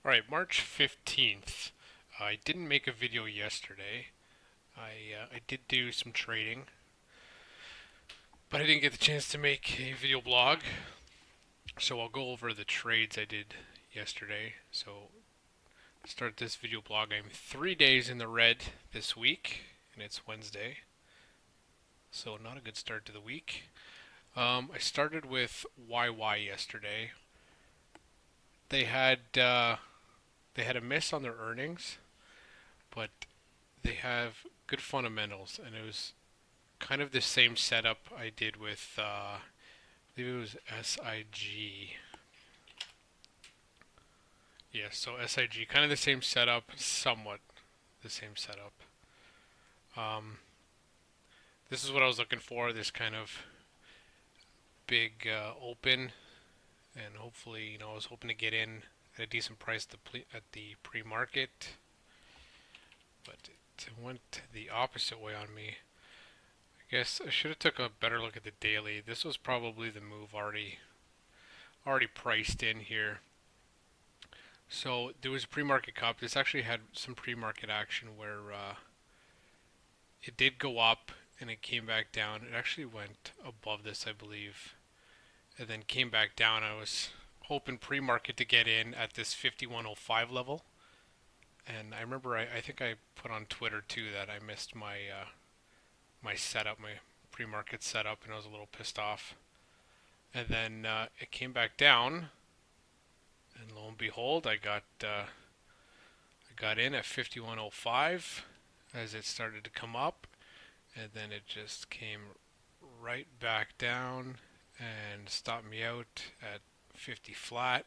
Alright, March 15th. I didn't make a video yesterday. I did do some trading, but I didn't get the chance to make a video blog. So I'll go over the trades I did yesterday. So to start this video blog, I'm 3 days in the red this week, and it's Wednesday. So not a good start to the week. I started with YY yesterday. They had a miss on their earnings, but they have good fundamentals, and it was kind of the same setup I did with, I believe it was SIG. Yeah, so SIG, kind of the same setup, somewhat the same setup. Um, this is what I was looking for, this kind of big open, and hopefully, I was hoping to get in at a decent price at the pre-market, but it went the opposite way on me. I guess I should have took a better look at the daily. This was probably the move already priced in here. So there was a pre-market cup. This actually had some pre-market action where it did go up and it came back down. It actually went above this, I believe, and then came back down. I was hoping pre-market to get in at this 5105 level. And I remember I think I put on Twitter too that I missed my setup, my pre-market setup, and I was a little pissed off. And then it came back down, and lo and behold, I got in at 5105 as it started to come up, and then it just came right back down and stopped me out at 50 flat,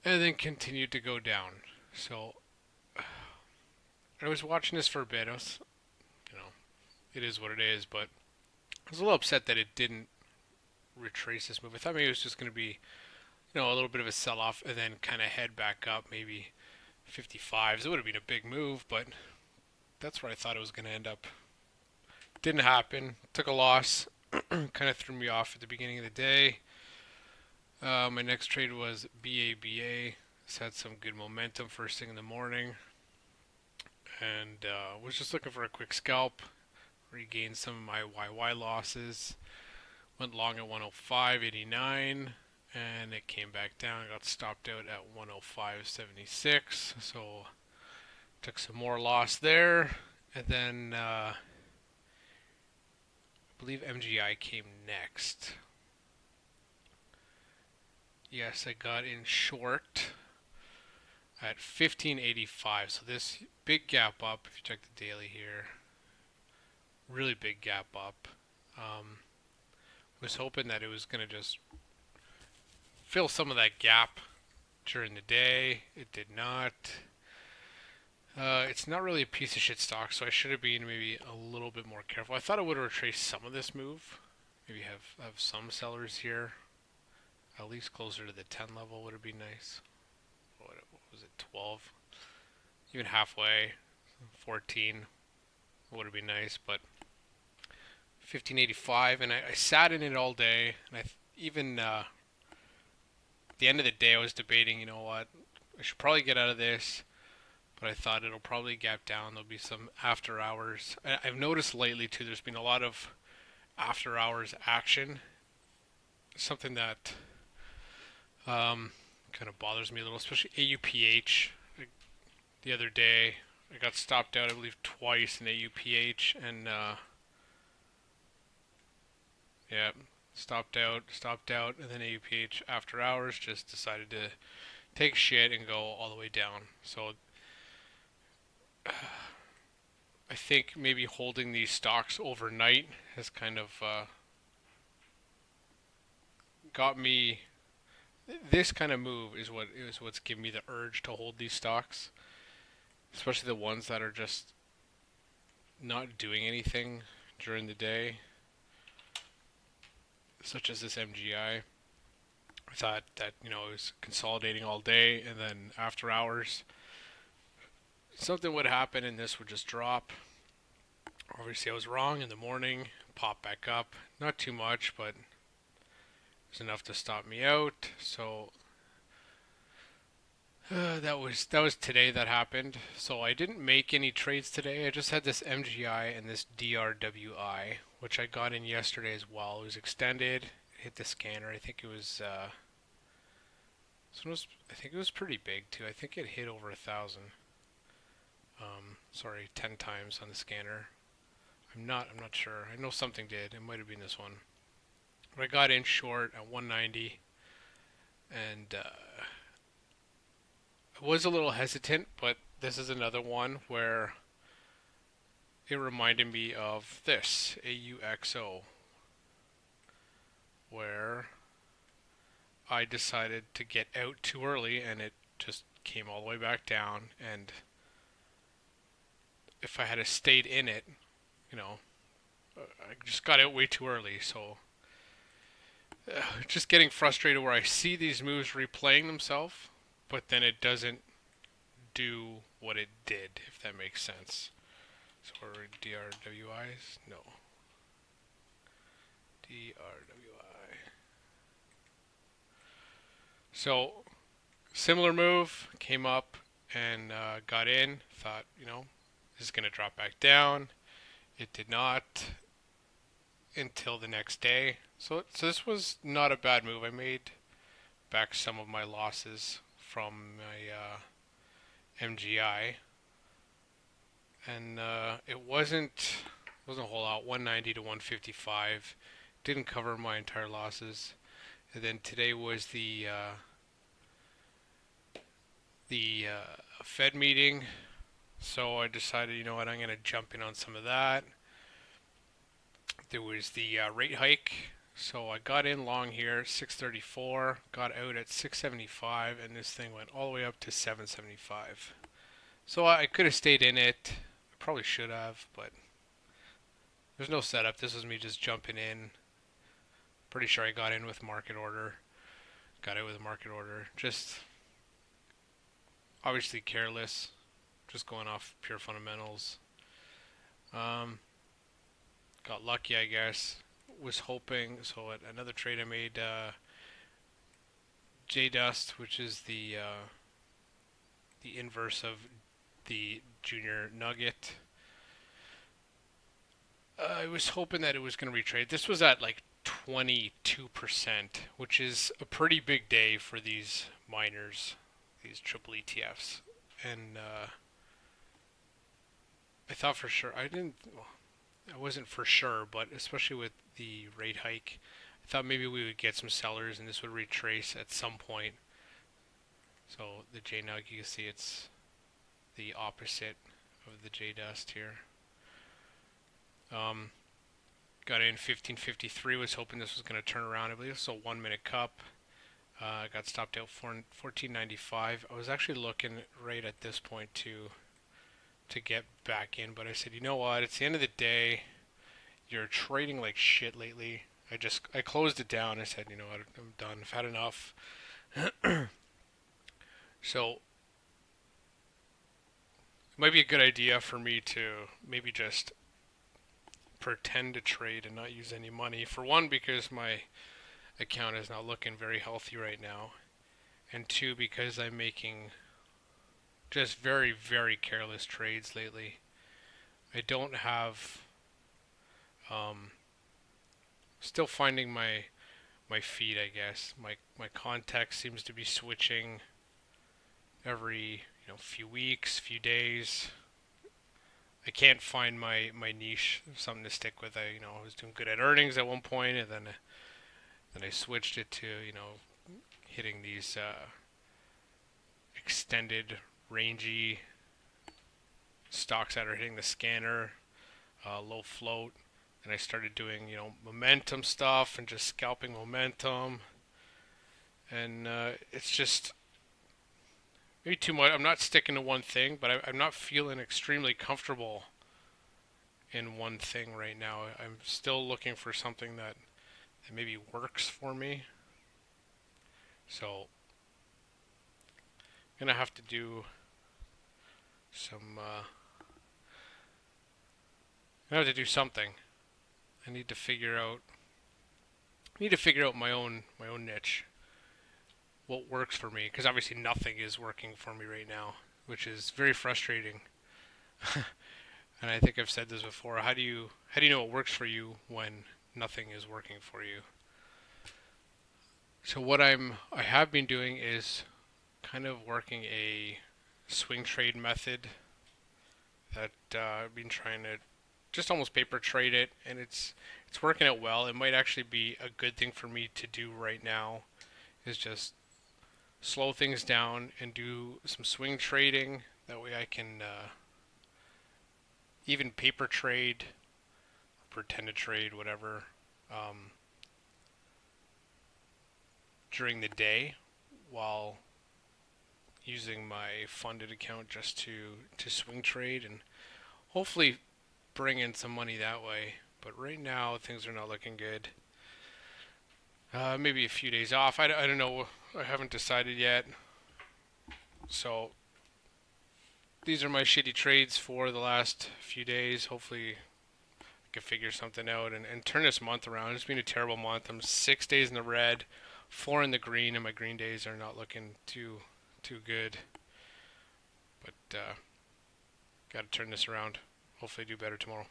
and then continued to go down. So I was watching this for a bit. You know, it is what it is, but I was a little upset that it didn't retrace this move. I thought maybe it was just going to be, a little bit of a sell-off and then kind of head back up, maybe 55s. It would have been a big move, but that's where I thought it was going to end up. Didn't happen. Took a loss. Kind of threw me off at the beginning of the day. My next trade was BABA. This had some good momentum first thing in the morning, and was just looking for a quick scalp. Regained some of my YY losses. Went long at 105.89, and it came back down. Got stopped out at 105.76, so took some more loss there. And then I believe MGI came next. Yes, I got in short at 15.85. So this big gap up, if you check the daily here, really big gap up. Was hoping that it was going to just fill some of that gap during the day. It did not. It's not really a piece of shit stock, so I should have been maybe a little bit more careful. I thought it would have retraced some of this move. Maybe have some sellers here. At least closer to the 10 level would have been nice. What was it, 12? Even halfway, 14 would have been nice, but 15.85, and I sat in it all day, and even at the end of the day I was debating, you know what, I should probably get out of this, but I thought it'll probably gap down. There'll be some after hours. I've noticed lately too, there's been a lot of after hours action, something that kind of bothers me a little, especially AUPH. The other day I got stopped out, I believe, twice in AUPH, and yeah, stopped out, and then AUPH after hours just decided to take shit and go all the way down. So I think maybe holding these stocks overnight has kind of got me. This kind of move is what's given me the urge to hold these stocks, especially the ones that are just not doing anything during the day, such as this MGI. I thought that it was consolidating all day, and then after hours, something would happen, and this would just drop. Obviously, I was wrong in the morning. Pop back up, not too much, but it was enough to stop me out. So That was today that happened. So I didn't make any trades today. I just had this MGI and this DRWI, which I got in yesterday as well. It was extended, hit the scanner. I think it was this one was, I think it was pretty big too. I think it hit over 1,000. Sorry, 10 times on the scanner. I'm not sure. I know something did. It might have been this one. But I got in short at 190, and I was a little hesitant, but this is another one where it reminded me of this AUXO, where I decided to get out too early and it just came all the way back down. And if I had stayed in it, you know, I just got out way too early. So just getting frustrated where I see these moves replaying themselves, but then it doesn't do what it did, if that makes sense. So are DRWIs? No. DRWI. So similar move, came up and got in. Thought, this is going to drop back down. It did not until the next day. So this was not a bad move. I made back some of my losses from my MGI, and it wasn't a whole lot. 190 to 155 didn't cover my entire losses. And then today was the Fed meeting, so I decided, you know what, I'm going to jump in on some of that. There was the rate hike, so I got in long here, 634, got out at 675, and this thing went all the way up to 775. So I could have stayed in it. I probably should have, but there's no setup. This was me just jumping in. Pretty sure I got in with market order. Got out with a market order. Just obviously careless. Just going off pure fundamentals. Got lucky, I guess. Was hoping. So at another trade I made, JDST, which is the inverse of the junior nugget. I was hoping that it was going to retrade. This was at like 22%, which is a pretty big day for these miners, these triple ETFs. And I thought for sure, I wasn't for sure, but especially with the rate hike, I thought maybe we would get some sellers and this would retrace at some point. So the JNUG, you can see it's the opposite of the JDST here. Got in 1553, was hoping this was going to turn around. I believe this was a 1 minute cup. Got stopped out for 1495. I was actually looking right at this point to get back in, but I said, you know what, it's the end of the day. You're trading like shit lately. I closed it down. I said, you know what, I'm done. I've had enough. So it might be a good idea for me to maybe just pretend to trade and not use any money. For one, because my account is not looking very healthy right now, and two, because I'm making just very, very careless trades lately. I don't have still finding my feet, I guess. My context seems to be switching every few weeks, few days. I can't find my niche, something to stick with. I was doing good at earnings at one point, and then I switched it to hitting these extended rangy stocks that are hitting the scanner, low float. And I started doing momentum stuff and just scalping momentum, and it's just maybe too much. I'm not sticking to one thing, but I'm not feeling extremely comfortable in one thing right now. I'm still looking for something that maybe works for me. So I'm gonna have to do some. I have to do something. I need to figure out my own niche. what works for me, because obviously nothing is working for me right now, which is very frustrating. And I think I've said this before. How do you know what works for you when nothing is working for you? So what I have been doing is kind of working a swing trade method that I've been trying to just almost paper trade it, and it's working out well. It might actually be a good thing for me to do right now, is just slow things down and do some swing trading. That way I can even paper trade, pretend to trade, whatever, um, during the day while using my funded account just to swing trade and hopefully bring in some money that way. But right now things are not looking good. Maybe a few days off. I don't know. I haven't decided yet. So these are my shitty trades for the last few days. Hopefully I can figure something out and turn this month around. It's been a terrible month. I'm 6 days in the red, 4 in the green, and my green days are not looking too good. But got to turn this around. Hopefully do better tomorrow.